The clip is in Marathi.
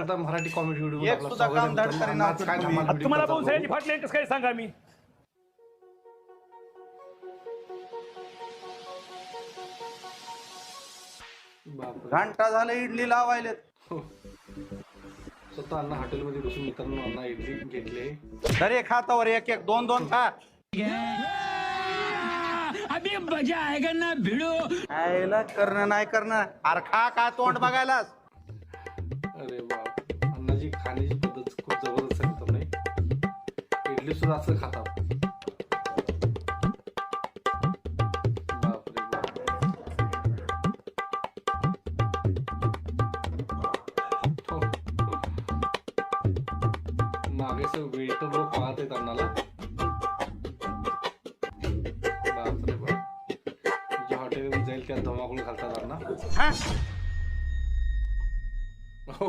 मराठी कॉमेडी व्हिडिओ एक सुद्धा काम धड करेना तुम्हाला पावसाळ्याची फाटले कसं काय सांगा मी. घंटा झालं इडली लावायले. स्वतः अण्णा हॉटेलमध्ये बसून मित्रांनो अण्णा इडली घेतले. दर एक हातावर एक एक दोन दोन खा. अभी मजा आएगा ना भिडो. आयला करणं नाही करणं. अरे खा का तोंड बघायलाच. अरे बाप, अण्णाची खाण्याची पद्धत खूप जबरदस्त आहे तर नाही. इडली सुद्धा असं खातात. बापरे बाप. मागे वेटर लोक पाहत आहेत अण्णाला. बापरे बाप, ज्या हॉटेलमध्ये जाईल त्या धमाकूळ घालतात अण्णा. हा हो